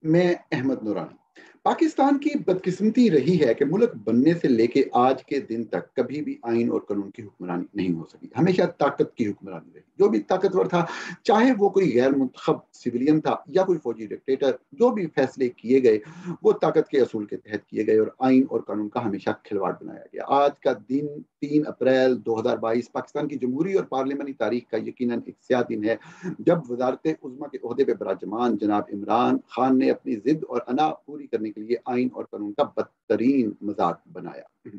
मैं अहमद नूरानी। पाकिस्तान की बदकिस्मती रही है कि मुल्क बनने से लेके आज के दिन तक कभी भी आइन और कानून की हुक्मरानी नहीं हो सकी। हमेशा ताकत की हुक्मरानी रही। जो भी ताकतवर था, चाहे वो कोई गैर मुंतखब सिविलियन था या कोई फौजी डिक्टेटर, जो भी फैसले किए गए वो ताकत के असूल के तहत किए गए और आइन और कानून का हमेशा खिलवाड़ बनाया गया। आज का दिन 3 अप्रैल 2022 पाकिस्तान की जमहूरी और पार्लियामानी तारीख का यकीनन एक स्याह दिन है, जब वजारत उज़्मा के ओहदे पर बराजमान जनाब इमरान खान ने अपनी जिद और अना पूरी करने के लिए आइन और कानून का बदतरीन मजाक बनाया।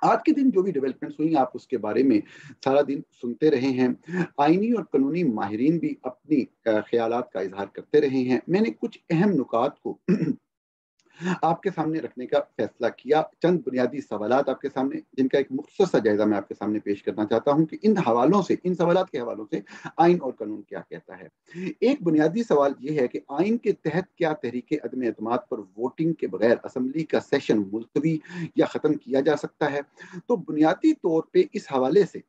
आज के दिन जो भी डेवलपमेंट्स हुई आप उसके बारे में सारा दिन सुनते रहे हैं। आइनी और कानूनी माहिरीन भी अपनी ख्यालात का इजहार करते रहे हैं। मैंने कुछ अहम नुकात को आपके सामने रखने का फैसला किया। चंद बुनियादी सवालात आपके सामने, जिनका एक मुख्तसर सा जायजा मैं आपके सामने पेश करना चाहता हूं कि इन सवालात के हवालों से आइन और कानून क्या कहता है। एक बुनियादी सवाल यह है कि आइन के तहत क्या तहरीक अदम एतमाद पर वोटिंग के बगैर असम्बली का सेशन मुलतवी या ख़त्म किया जा सकता है। तो बुनियादी तौर पर इस हवाले से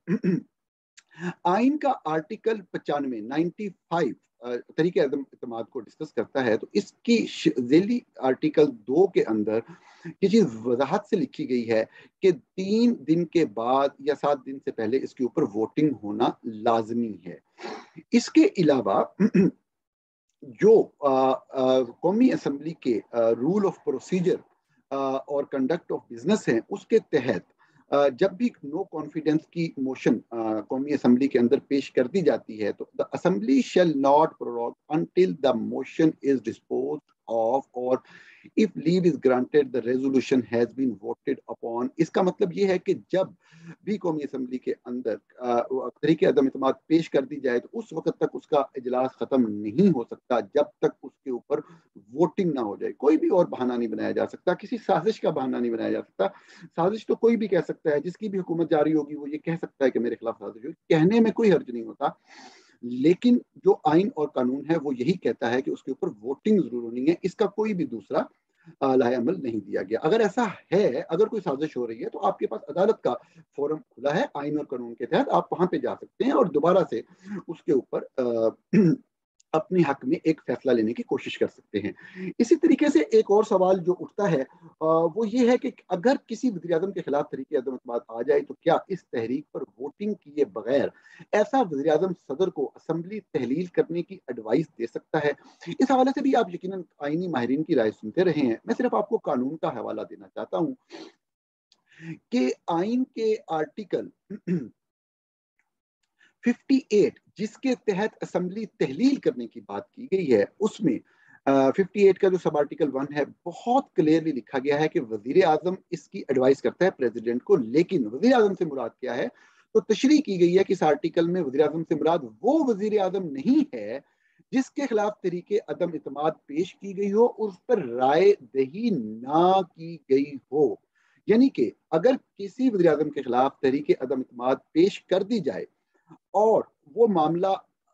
आइन का आर्टिकल 95 तरीके इत्तेमाद को डिस्कस करता है। तो इसकी ज़ेली आर्टिकल 2 के अंदर ये चीज वजाहत से लिखी गई है कि 3 दिन के बाद या 7 दिन से पहले इसके ऊपर वोटिंग होना लाजमी है। इसके अलावा जो कौमी असम्बली के रूल ऑफ प्रोसीजर और कंडक्ट ऑफ बिजनेस हैं, उसके तहत जब भी नो कॉन्फिडेंस की मोशन कौमी असम्बली के अंदर पेश कर दी जाती है, तो the assembly shall not prorogue until the motion is dispose of और if leave is granted the resolution has been voted upon. इसका मतलब ये है कि जब भी कौमी असम्बली के अंदर तरीके अदम इत्तेमाद पेश कर दी जाए, तो उस वक्त तक उसका इजलास खत्म नहीं हो सकता जब तक उसके ऊपर वोटिंग ना हो जाए। कोई भी और बहाना नहीं बनाया जा सकता, किसी साजिश का बहाना नहीं बनाया जा सकता। साजिश तो कोई भी कह सकता है, जिसकी भी हुकूमत जारी होगी वो ये कह सकता है कि मेरे खिलाफ साजिश हुई, कहने में कोई हर्ज नहीं होता। लेकिन जो आइन और कानून है वो यही कहता है कि उसके ऊपर वोटिंग जरूर होनी है, इसका कोई भी दूसरा लाहे अमल नहीं दिया गया। अगर ऐसा है, अगर कोई साजिश हो रही है, तो आपके पास अदालत का फोरम खुला है आइन और कानून के तहत, आप वहां पे जा सकते हैं और दोबारा से उसके ऊपर अपने हक में एक फैसला लेने की कोशिश कर सकते हैं। इसी तरीके से एक और सवाल जो उठता है वो ये है कि अगर किसी वज़ीर-ए-आज़म के खिलाफ तहरीक अदम एतमाद आ जाए, तो क्या इस तहरीक पर वोटिंग किए बगैर ऐसा वज़ीर-ए-आज़म सदर को असम्बली तहलील करने की एडवाइस दे सकता है। इस हवाले से भी आप यकीनन आईनी माहिरीन की राय सुनते रहे हैं। मैं सिर्फ आपको कानून का हवाला देना चाहता हूँ कि आइन के आर्टिकल 58 जिसके तहत असम्बली तहलील करने की बात की गई है, उसमें 58 का जो सब आर्टिकल 1 है, बहुत क्लियरली लिखा गया है कि वजीर आजम इसकी एडवाइस करता है प्रेसिडेंट को। लेकिन वजीर आजम से मुराद क्या है, तो तशरीह की गई है कि इस आर्टिकल में वजीर आजम से मुराद वो वजीर आजम नहीं है जिसके खिलाफ तरीके अदम इतमाद पेश की गई हो, उस पर राय दही ना की गई हो। यानी कि अगर किसी वजीर आजम के खिलाफ तरीके अदम इतमाद पेश कर दी जाए और वो मामला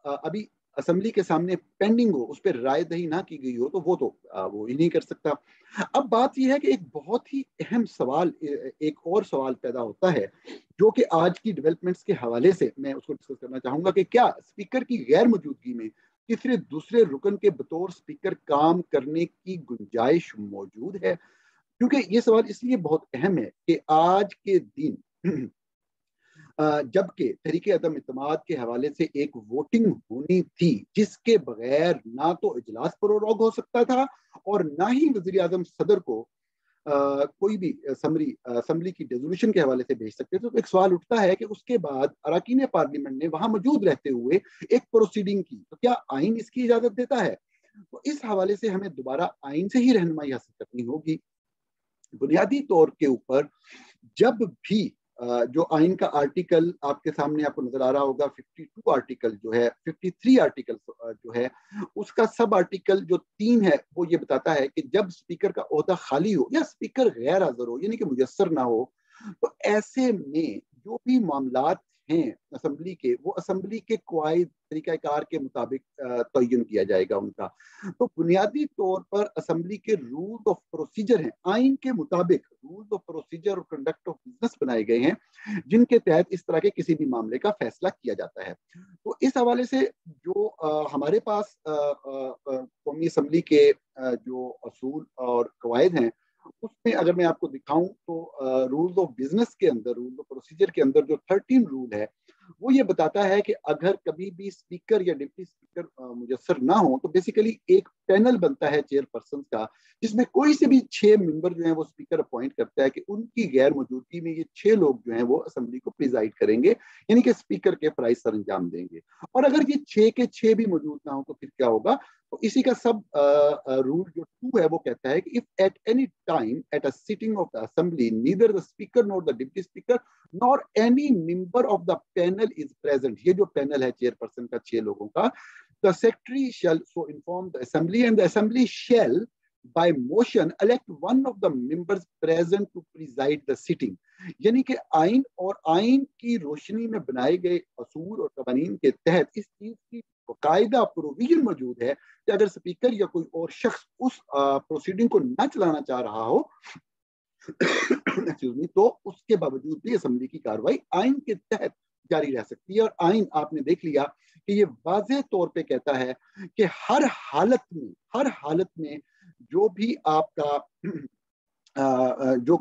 अभी असेंबली के सामने पेंडिंग हो, उस पर राय दही ना की गई हो, तो वो ही नहीं कर सकता। अब बात यह है कि एक बहुत ही अहम सवाल, एक और सवाल पैदा होता है जो कि आज की डेवलपमेंट्स के हवाले से मैं उसको डिस्कस करना चाहूंगा कि क्या स्पीकर की गैर मौजूदगी में तीसरे दूसरे रुकन के बतौर स्पीकर काम करने की गुंजाइश मौजूद है। क्योंकि ये सवाल इसलिए बहुत अहम है कि आज के दिन जबकि तहरीके अदम इत्तेमाद के हवाले से एक वोटिंग होनी थी जिसके बगैर ना तो इजलास प्रोरोग हो सकता था और ना ही वजीर आजम सदर को कोई भी समरी असम्बली की रेजोल्यूशन के हवाले से भेज सकते थे। तो एक सवाल उठता है कि उसके बाद अरकान पार्लियामेंट ने वहां मौजूद रहते हुए एक प्रोसीडिंग की, तो क्या आइन इसकी इजाजत देता है। तो इस हवाले से हमें दोबारा आइन से ही रहनुमाई हासिल करनी होगी। बुनियादी तौर के ऊपर जब भी जो आइन का आर्टिकल आपके सामने आपको नजर आ रहा होगा, 52 आर्टिकल जो है, 53 आर्टिकल जो है, उसका सब आर्टिकल जो 3 है वो ये बताता है कि जब स्पीकर का ओहदा खाली हो या स्पीकर गैर हाजिर हो, यानी कि मुयस्सर ना हो, तो ऐसे में जो भी मामलात हैं असम्बली के, वो असम्बली के कवायद तरीका कार के मुताबिक तयन किया जाएगा उनका। तो बुनियादी तौर पर असम्बली के रूल्स ऑफ प्रोसीजर हैं, आइन के मुताबिक रूल्स ऑफ प्रोसीजर और कंडक्ट ऑफ बिजनेस बनाए गए हैं, जिनके तहत इस तरह के किसी भी मामले का फैसला किया जाता है। तो इस हवाले से जो हमारे पास कौमी असम्बली के जो असूल और कवायद हैं, उसमें अगर मैं आपको दिखाऊं तो रूल्स ऑफ बिजनेस के अंदर, रूल्स ऑफ प्रोसीजर के अंदर जो 13 रूल है, वो ये बताता है कि अगर कभी भी स्पीकर या डिप्टी स्पीकर मुयस्सर ना हो, तो बेसिकली एक पैनल बनता है चेयरपर्सन का, जिसमें कोई से भी 6 मेंबर जो हैं वो स्पीकर अपॉइंट करता है कि उनकी गैर मौजूदगी में ये 6 लोग जो हैं वो असेंबली को प्रिजाइड करेंगे, यानी कि स्पीकर के फराइज सर अंजाम देंगे। और अगर ये 6 के 6 भी मौजूद ना हो तो फिर क्या होगा? तो इसी का सब रूल जो 2 है वो कहता है कि if at any time at a sitting of the assembly neither the speaker nor the deputy speaker nor any member of the panel is present, ये जो पैनल है चेयरपर्सन का 6 लोगों का, the secretary shall so inform the assembly and the assembly shall by motion elect one of the members present to preside the sitting। यानी कि आइन और आइन की रोशनी में बनाए गए असूल और कवानीन के तहत इस चीज की कायदा प्रोविजन मौजूद है कि अगर स्पीकर या कोई और शख्स उस प्रोसीडिंग को न चलाना चाह रहा हो तो उसके बावजूद भी असेंबली की कार्रवाई आइन के तहत जारी रह सकती है। और आइन आपने देख लिया कि ये वाज़ेह तौर पे कहता है कि हर हालत में जो भी आपका जो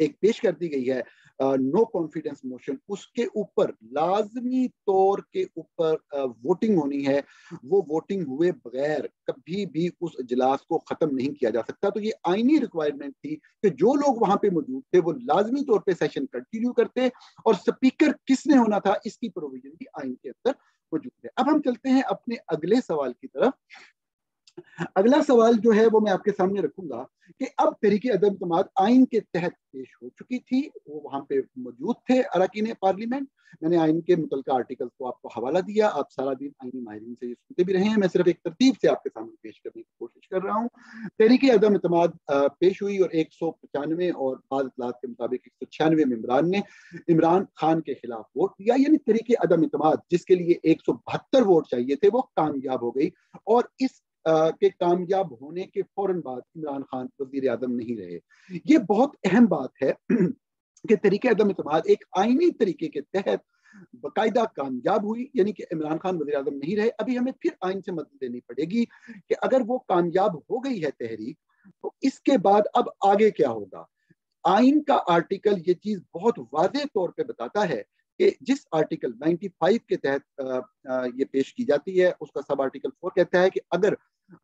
एक पेश कर दी गई है नो कॉन्फिडेंस मोशन, उसके ऊपर लाजमी तौर के ऊपर वोटिंग होनी है। वो वोटिंग हुए बगैर कभी भी उस इजलास को खत्म नहीं किया जा सकता। तो ये आईनी रिक्वायरमेंट थी कि जो लोग वहां पे मौजूद थे वो लाजमी तौर पे सेशन कंटिन्यू करते, और स्पीकर किसने होना था इसकी प्रोविजन भी आइन के अंदर मौजूद है। अब हम चलते हैं अपने अगले सवाल की तरफ। अगला सवाल जो है वो मैं आपके सामने रखूंगा कि अब तहरीक अदम इत्तेमाद आइन के तहत पेश हो चुकी थी, वो वहां पे मौजूद थे अरकान पार्लियामेंट। मैंने आइन के मुतल्लिका आर्टिकल को आपको हवाला दिया, आप सारा दिन आइनी माहिरीन से ये सुनते भी रहे हैं, मैं सिर्फ एक तरतीब से आपके सामने पेश करने की कोशिश कर रहा हूँ। तहरीक अदम इत्तेमाद पेश हुई और 195 और बाद इतलात के मुताबिक 196 मेंबरान ने इमरान खान के खिलाफ वोट दिया, यानी तहरीक अदम इत्तेमाद जिसके लिए 172 वोट चाहिए थे वो कामयाब हो गई। और इस के कामयाब होने के फौरन बाद इमरान खान वजीर आजम नहीं रहे। ये बहुत अहम बात है कि तरीके अदम इत्तेमाद एक आईनी तरीके के तहत बाकायदा कामयाब हुई, यानी कि इमरान खान वजीर आजम नहीं रहे। अभी हमें फिर आइन से मदद लेनी पड़ेगी कि अगर वो कामयाब हो गई है तहरीक, तो इसके बाद अब आगे क्या होगा। आइन का आर्टिकल ये चीज बहुत वाज़ेह तौर पे बताता है कि जिस आर्टिकल 95 के तहत ये पेश की जाती है, उसका सब आर्टिकल 4 कहता है कि अगर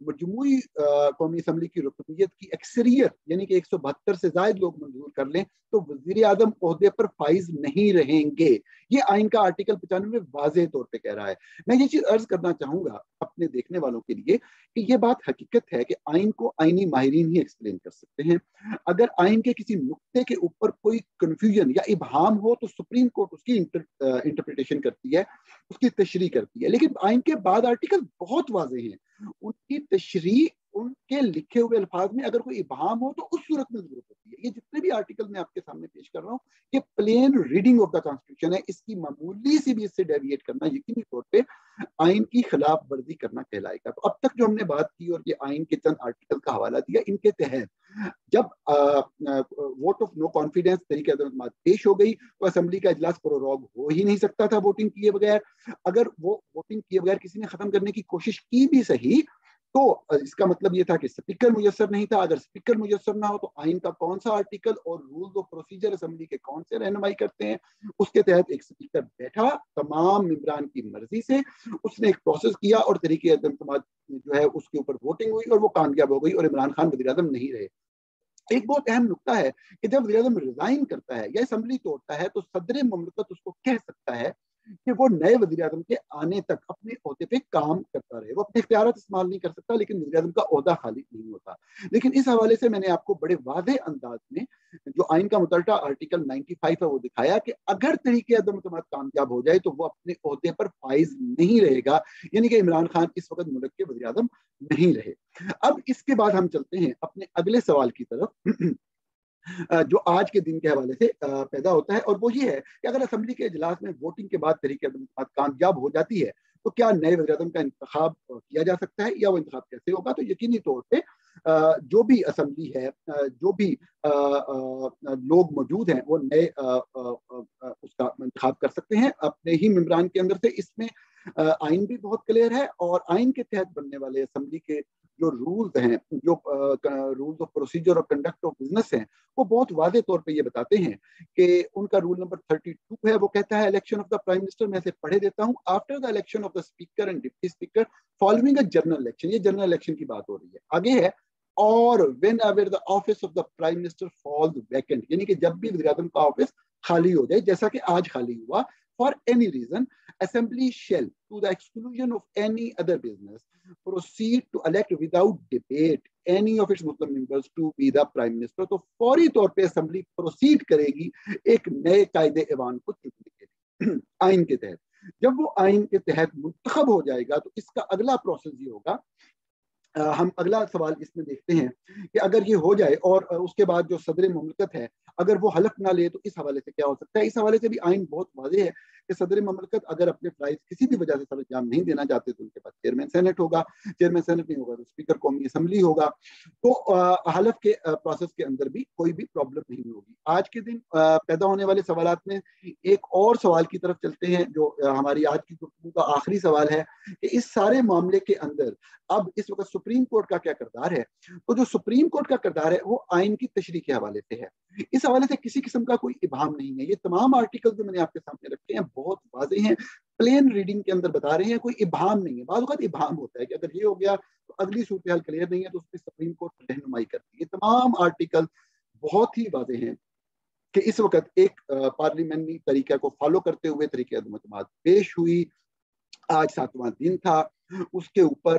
मजमूई कौमी असम्बली की रुकनीत की अक्सरियत यानी कि 172 से ज्यादा लोग मंजूर कर लें तो वजीर आजम ओहदे पर फाइज नहीं रहेंगे। ये आइन का आर्टिकल 95 वाज़ेह तौर पे कह रहा है। मैं ये चीज अर्ज करना चाहूंगा अपने देखने वालों के लिए कि ये बात हकीकत है कि आइन को आइनी माहिरीन ही एक्सप्लेन कर सकते हैं। अगर आइन के किसी नुक्ते के ऊपर कोई कंफ्यूजन या इबहाम हो तो सुप्रीम कोर्ट उसकी इंटरप्रिटेशन करती है, उसकी तशरीह करती है। लेकिन आइन के बाद आर्टिकल बहुत वाज़ेह हैं, उनकी तशरीह उनके लिखे हुए अल्फाज में अगर कोई इबहाम हो तो उस सूरत में जरूरत होती है। ये जितने भी आर्टिकल मैं आपके सामने पेश कर रहा हूँ ये plain reading of the constitution है, इसकी मामूली सी भी इससे डेविएट करना यकीनी तौर पे आइन की खिलाफ वर्जी करना कहलाएगा। तो अब तक जो हमने बात की और ये आइन के चंद आर्टिकल का हवाला दिया, इनके तहत जब वोट ऑफ नो कॉन्फिडेंस तरीके पेश हो गई तो असेंबली का इजलास प्रोरोग हो ही नहीं सकता था वोटिंग किए बगैर। अगर वो वोटिंग किए बगैर किसी ने खत्म करने की कोशिश की भी सही तो इसका मतलब ये था कि स्पीकर मुयस्सर नहीं था। अगर स्पीकर मुयस्सर ना हो तो आइन का कौन सा आर्टिकल और रूल्स ऑफ प्रोसीजर असेंबली के कौन से रहनुमाई करते हैं, उसके तहत एक स्पीकर बैठा तमाम मेंबरान की मर्जी से, उसने एक प्रोसेस किया और तरीके अदम इत्तेमाद जो है उसके ऊपर वोटिंग हुई और वो कामयाब हो गई और इमरान खान वज़ीर आज़म नहीं रहे। एक बहुत अहम नुकता है कि जब वज़ीर आज़म रिजाइन करता है या असेंबली तोड़ता है तो सदर मुमलिकत उसको कह सकता है कि वो नए वज़ीर आज़म के आने तक अपने ओहदे पे काम करता रहे। वो अपने इख्तियारात इस्तेमाल नहीं कर सकता लेकिन वज़ीर आज़म का ओहदा खाली नहीं होता। लेकिन इस हवाले से मैंने आपको बड़े वाज़ेह अंदाज में जो आइन का मुतलका आर्टिकल 95 है वो दिखाया कि अगर तरीके अदम इत्तेमाद कामयाब हो जाए तो वो अपने ओहदे पर फाइज नहीं रहेगा, यानी कि इमरान खान इस वक्त मुल्क के वज़ीर आज़म नहीं रहे। अब इसके बाद हम चलते हैं अपने अगले सवाल की तरफ जो आज के दिन के हवाले से पैदा होता है, और वो ये है कि अगर असेंबली के इजलास में वोटिंग के बाद तहरीक कामयाब हो जाती है तो क्या नए वज़ीर-ए-आज़म का इंतखाब किया जा सकता है, या वो इंतखाब कैसे होगा? तो यकीनी तौर पे जो भी असेंबली है, जो भी लोग मौजूद हैं, वो नए उसका इंतखाब कर सकते हैं अपने ही मेंबरान के अंदर से। इसमें आइन भी बहुत क्लियर है, और आइन के तहत बनने वाले असेंबली के जो रूल्स हैं, जो रूल्स ऑफ प्रोसीजर और कंडक्ट ऑफ बिजनेस हैं, वो बहुत वाज़ेह तौर पे ये बताते हैं कि उनका रूल नंबर 32 है, वो कहता है election of the prime minister, मैं इसे पढ़े देता हूँ, after the election of the speaker and deputy speaker following a general election, ये जनरल इलेक्शन की बात हो रही है। आगे है, और whenever the office of the prime minister falls vacant, यानी कि जब भी वज़ीर-ए-आज़म का ऑफिस खाली हो जाए, जैसा कि आज खाली हुआ, for any reason assembly shall to the exclusion of any other business proceed to elect without debate any of its Muslim members to be the prime minister। तो फौरी तौर पे असेंबली प्रोसीड करेगी एक नए कायदे ऐवान को चुनने के लिए आइन के तहत। जब वो आइन के तहत मुंतखब हो जाएगा तो इसका अगला प्रोसेस ये होगा, हम अगला सवाल इसमें देखते हैं कि अगर ये हो जाए और उसके बाद जो सदर मुमलकत है अगर वो हलफ ना ले तो इस हवाले से क्या हो सकता है। इस हवाले से भी आइन बहुत वाज़ेह है कि सदर मुमलकत अगर अपने फ्राइज किसी भी वजह से सर अंजाम नहीं देना चाहते तो उनके पास चेयरमैन सेनेट होगा, चेयरमैन सेनेट नहीं होगा तो स्पीकर कौमी असम्बली होगा। तो हलफ के प्रोसेस के अंदर भी कोई भी प्रॉब्लम नहीं होगी। आज के दिन पैदा होने वाले सवालात में एक और सवाल की तरफ चलते हैं जो हमारी आज की गुफ्तगू का आखिरी सवाल है कि इस सारे मामले के अंदर अब इस वक्त सुप्रीम कोर्ट का क्या किरदार है। तो जो सुप्रीम कोर्ट का किरदार है वो आइन की तशरीह के हवाले से है। इस हवाले से किसी किस्म का कोई इबाहम नहीं है। ये तमाम आर्टिकल जो मैंने आपके सामने रखे हैं बहुत वाज़ेह हैं, प्लेन रीडिंग के अंदर बता रहे हैं, कोई इबाहम नहीं है। बाज़ वक़्त इबाहम होता है कि अगर ये हो गया तो अगली सूरत हाल क्लियर नहीं है तो उस पर सुप्रीम कोर्ट रहनुमाई करती है। तमाम आर्टिकल बहुत ही वाज़ेह हैं कि इस वक्त एक पार्लियामेंट्री तरीका को फॉलो करते हुए तरीके अदम पेश हुई। आज 7वां दिन था, उसके ऊपर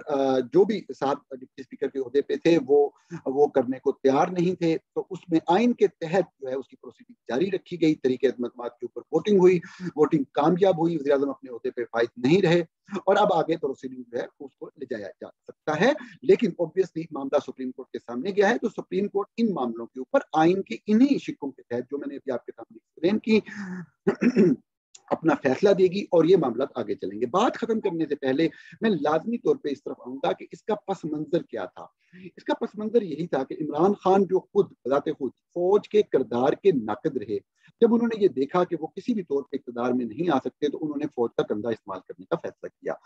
जो भी 7 डिप्टी स्पीकर के ओहदे पे थे वो करने को तैयार नहीं थे, तो उसमें आइन के तहत जो है उसकी प्रोसीडिंग जारी रखी गई। तरीके अदम के ऊपर वोटिंग हुई, वोटिंग कामयाब हुई, वज़ीर-ए-आज़म अपने ओहदे पे फाइज नहीं रहे और अब आगे प्रोसीडिंग जो है उसको ले जाया जा सकता है। लेकिन ऑब्वियसली मामला सुप्रीम कोर्ट के सामने गया है, तो सुप्रीम कोर्ट इन मामलों के ऊपर आइन के इन्हीं शिक्कों के तहत जो मैंने अभी आपके सामने एक्सप्लेन की अपना फैसला देगी और ये मामला आगे चलेंगे। बात खत्म करने से पहले मैं लाजमी तौर पे इस तरफ आऊंगा कि इसका पस मंजर क्या था। इसका पस मंजर यही था कि इमरान खान जो खुद बजाते खुद फौज के किरदार के नाकद रहे, जब उन्होंने ये देखा कि वो किसी भी तौर पे इक़्तिदार में नहीं आ सकते तो उन्होंने फौज का कंधा इस्तेमाल करने का फैसला किया।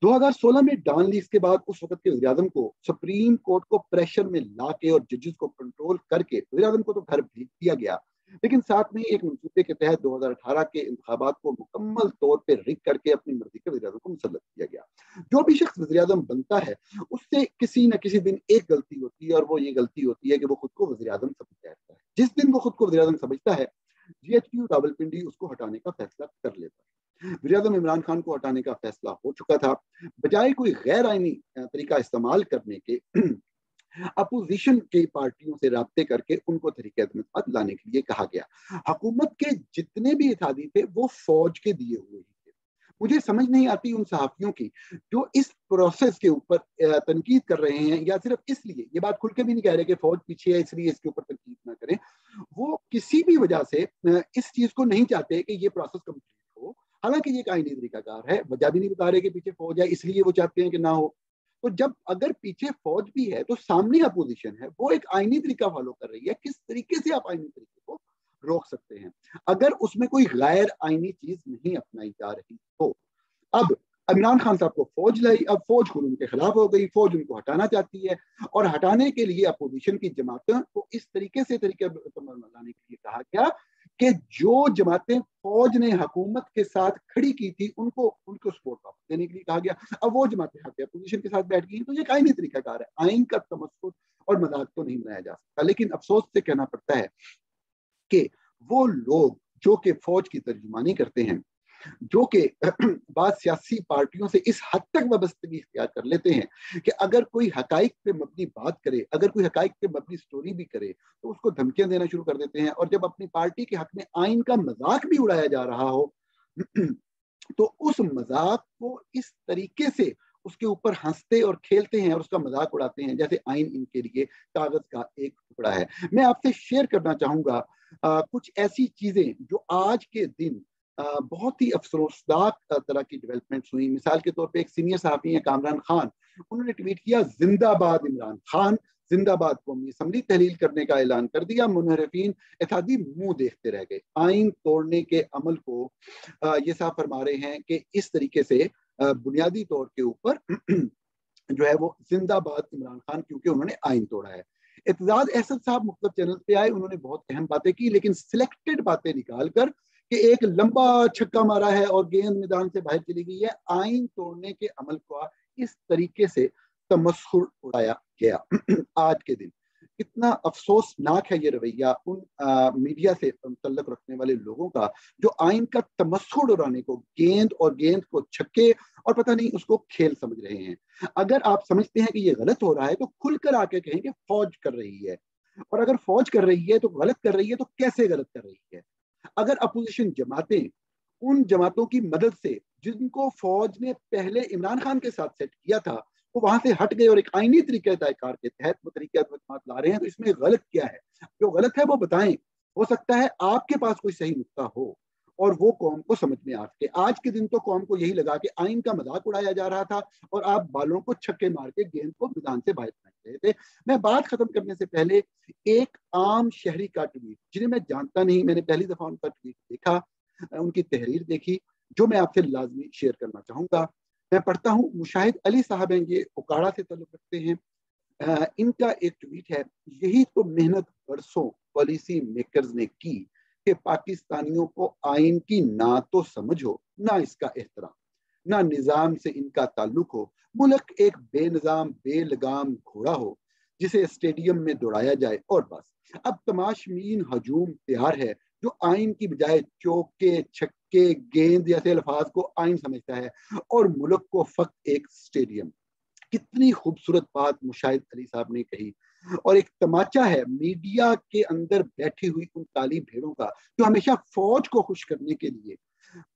2016 में डान लीज के बाद उस वक्त के वज़ीर-ए-आज़म को सुप्रीम कोर्ट को प्रेशर में ला के और जजेस को कंट्रोल करके वज़ीर-ए-आज़म को तो घर भेज दिया गया, लेकिन साथ में एक मंसूबे के तहत 2018 के इंतखाबात को मुकम्मल तौर पे रिग करके अपनी मर्जी के वज़ीर-ए-आज़म को मुसल्लत किया गया। जो भी शख्स वज़ीर-ए-आज़म बनता है उससे किसी न किसी दिन एक गलती होती है और वो ये गलती होती है कि वो खुद को वज़ीर-ए-आज़म समझता है। जिस दिन वो खुद को वज़ीर-ए-आज़म समझता है GHQ रावलपिंडी उसको हटाने का फैसला कर लेता है। वज़ीर-ए-आज़म इमरान खान को हटाने का फैसला हो चुका था। बजाय कोई गैर आईनी तरीका इस्तेमाल करने के अपोजिशन की पार्टियों से राब्ते करके उनको तरीके अदम लाने के लिए कहा गया। हुकूमत के जितने भी इत्तेहादी थे वो फौज के दिए हुए ही थे। मुझे समझ नहीं आती उन सहाफियों की जो इस प्रोसेस के ऊपर तनकीद कर रहे हैं, या सिर्फ इसलिए, ये बात खुल के भी नहीं कह रहे कि फौज पीछे है इसलिए इसके ऊपर तनकीद ना करें। वो किसी भी वजह से इस चीज को नहीं चाहते कि ये प्रोसेस कंप्लीट हो। हालांकि ये एक आईनी तरीकाकार है, वजह भी नहीं बता रहे कि पीछे फौज है इसलिए वो चाहते हैं कि ना हो। तो जब अगर पीछे फौज भी है तो सामने अपोजिशन है, वो एक आईनी तरीका फॉलो कर रही है, किस तरीके से आप आईनी तरीके को रोक सकते हैं अगर उसमें कोई गैर आईनी चीज नहीं अपनाई जा रही हो। अब इमरान खान साहब को फौज लाई, अब फौज खुद उनके खिलाफ हो गई, फौज उनको हटाना चाहती है और हटाने के लिए अपोजिशन की जमातें को इस तरीके से तरीके लाने के लिए कहा गया कि जो जमातें फौज ने हुकूमत के साथ खड़ी की थी उनको सपोर्ट वापस देने के लिए कहा गया। अब वो जमातें आके अपोजिशन के साथ बैठ गई, तो ये आईनी तरीकाकार है। आइन का तमस्सुक और मजाक तो नहीं बनाया जा सकता, लेकिन अफसोस से कहना पड़ता है कि वो लोग जो कि फौज की तर्जुमानी करते हैं, जो कि बाद सियासी पार्टियों से इस हद तक वाबस्तगी इख्तियार कर लेते हैं कि अगर कोई हकाइक पे मबनी बात करे, अगर कोई हकाइक पे मबनी स्टोरी भी करे तो उसको धमकियां देना शुरू कर देते हैं। और जब अपनी पार्टी के हक में आइन का मजाक भी उड़ाया जा रहा हो तो उस मजाक को इस तरीके से اس کے اوپر ہنستے اور کھیلتے ہیں اور اس کا مذاق اڑاتے ہیں جیسے آئین ان کے لیے کاغذ کا ایک ٹکڑا ہے۔ میں آپ سے شیئر کرنا چاہوں گا کچھ ایسی چیزیں جو آج کے دن بہت ہی افسوسناک طرح کی ڈیولپمنٹس ہوئی۔ مثال کے طور پہ ایک سینئر صحافی ہیں کامران خان، انہوں نے ٹویٹ کیا زندہ باد عمران خان، زندہ باد، قومی اسمبلی تحلیل کرنے کا اعلان کر دیا، منحرفین اتحادی منہ دیکھتے رہ گئے۔ آئین توڑنے کے عمل کو یہ صاحب فرما رہے ہیں کہ اس طریقے سے بنیادی طور کے اوپر جو ہے وہ زندہ باد عمران خان، کیونکہ انہوں نے آئین توڑا ہے۔ اعتزاز احسن صاحب مختلف چینل پہ آئے، انہوں نے بہت اہم باتیں کی، لیکن سلیکٹڈ باتیں نکال کر کہ ایک لمبا چھکا مارا ہے اور گیند میدان سے باہر چلی گئی ہے، آئین توڑنے کے عمل کو اس طریقے سے تمسخر اڑایا گیا۔ آج کے دن کتنا افسوسناک ہے یہ رویہ ان میڈیا سے تعلق رکھنے والے لوگوں کا جو آئین کا تمسخر اڑانے کو گیند اور گیند کو چھکے اور پتہ نہیں اس کو کھیل سمجھ رہے ہیں۔ اگر آپ سمجھتے ہیں کہ یہ غلط ہو رہا ہے تو کھل کر آ کے کہیں کہ فوج کر رہی ہے، اور اگر فوج کر رہی ہے تو غلط کر رہی ہے تو کیسے غلط کر رہی ہے۔ اگر اپوزیشن جماعتیں ان جماعتوں کی مدد سے جن کو فوج نے پہلے عمران خان کے ساتھ سیٹ کیا تھا وہ وہاں سے ہٹ گئے اور ایک آئینی طریقہ طے کار کے تحت وہ طریقہ لا رہے ہیں، تو اس میں غلط کیا ہے؟ جو غلط ہے وہ بتائیں، ہو سکتا ہے آپ کے پاس کوئی صحیح نقطہ ہو اور وہ قوم کو سمجھ میں آ سکے۔ آج کے دن تو قوم کو یہی لگا کہ آئین کا مذاق اڑایا جا رہا تھا اور آپ بالوں کو چھکے مار کے گیند کو میدان سے باہر پھینک رہے تھے۔ میں بات ختم کرنے سے پہلے ایک عام شہری کا ٹویٹ، جنہیں میں جانتا نہیں، میں نے پہلی دفعہ ان کا ٹویٹ دیکھا، ان کی تحریر دیکھی، جو میں آپ سے لازمی شیئر کرنا چاہوں گا۔ میں پڑھتا ہوں، مشاہد علی صاحب ہیں، یہ اوکاڑا سے تعلق رکھتے ہیں۔ ان کا ایک ٹویٹ ہے، یہی تو محنت برسوں پالیسی میکرز نے کی کہ پاکستانیوں کو آئین کی نہ تو سمجھ ہو، نہ اس کا احترام، نہ نظام سے ان کا تعلق ہو۔ ملک ایک بے نظام بے لگام گھوڑا ہو جسے اسٹیڈیم میں دوڑایا جائے اور بس۔ اب تماشبین ہجوم تیار ہے جو آئین کی بجائے چوکے چھکے گیند جیسے الفاظ کو آئین سمجھتا ہے اور ملک کو فقط ایک اسٹیڈیم۔ کتنی خوبصورت بات مشاہد علی صاحب نے کہی، اور ایک تماچا ہے میڈیا کے اندر بیٹھی ہوئی ان کالی بھیڑوں کا جو ہمیشہ فوج کو خوش کرنے کے لیے،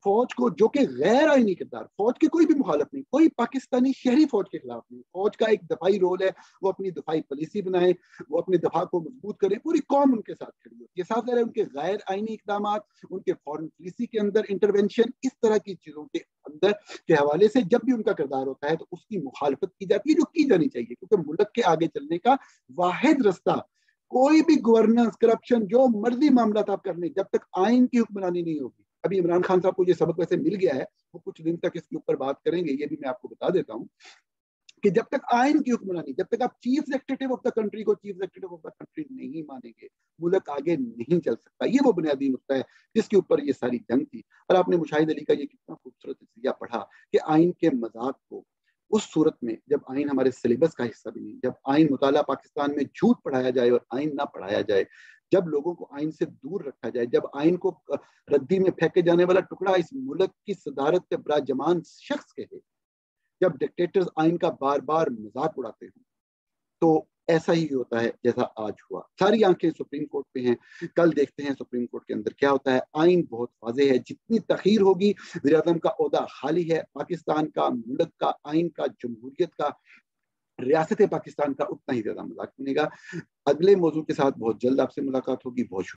فوج کو جو کہ غیر آئینی کردار، فوج کے کوئی بھی مخالف نہیں، کوئی پاکستانی شہری فوج کے خلاف نہیں، فوج کا ایک دفاعی رول ہے، وہ اپنی دفاعی پالیسی بنائے، وہ اپنے دفاع کو مضبوط کرے، پوری قوم ان کے ساتھ کھڑی ہوتی ہے۔ یہ صاف ظاہر ہے ان کے غیر آئینی اقدامات، ان کے فورن پالیسی کے اندر انٹرونشن، اس طرح کی چیزوں کے اندر کے حوالے سے جب بھی ان کا کردار ہوتا ہے تو اس کی مخالفت کی جاتی ہے، جو کی جانی چاہیے، کیونکہ ملک کے آگے چلنے کا واحد رستہ کوئی بھی گورننس، کرپشن، جو مرضی معاملات آپ کر لیں، جب تک آئین کی حکمرانی نہیں ہوگی۔ ابھی عمران خان صاحب کو یہ سبق ویسے مل گیا ہے، وہ کچھ دن تک اس کے اوپر بات کریں گے، یہ بھی میں آپ کو بتا دیتا ہوں کہ جب تک آئین کی حکمرانی، جب تک آپ chief executive of the country کو chief executive of the country نہیں مانیں گے، ملک آگے نہیں چل سکتا۔ یہ وہ بنیادی نقطہ ہے جس کے اوپر یہ ساری جنگ تھی۔ اور آپ نے مشاہد علی کا یہ کتنا خوبصورت نظریہ پڑھا کہ آئین کے مذاق کو اس صورت میں جب آئین ہمارے سلیبس کا حصہ بھی نہیں، جب آئین مطالعہ پاکستان میں جھوٹ پڑھایا جائے اور آئین نہ پڑھایا جائے، جب لوگوں کو آئین سے دور رکھا جائے، جب آئین کو ردی میں پھینکے جانے والا ٹکڑا اس ملک کی صدارت کے براجمان شخص کہے، جب ڈکٹیٹرز آئین کا بار بار مذاق اڑاتے ہیں، تو ایسا ہی ہوتا ہے جیسا آج ہوا۔ ساری آنکھیں سپریم کورٹ پہ ہیں، کل دیکھتے ہیں سپریم کورٹ کے اندر کیا ہوتا ہے۔ آئین بہت واضح ہے، جتنی تاخیر ہوگی وزیر اعظم کا عہدہ خالی ہے، پاکستان کا، ملک کا، آئین کا، جمہوریت کا، ریاست پاکستان کا اتنا ہی زیادہ مذاق بنے گا۔ اگلے موضوع کے ساتھ بہت جلد آپ سے ملاقات ہوگی۔ بہت شکریہ۔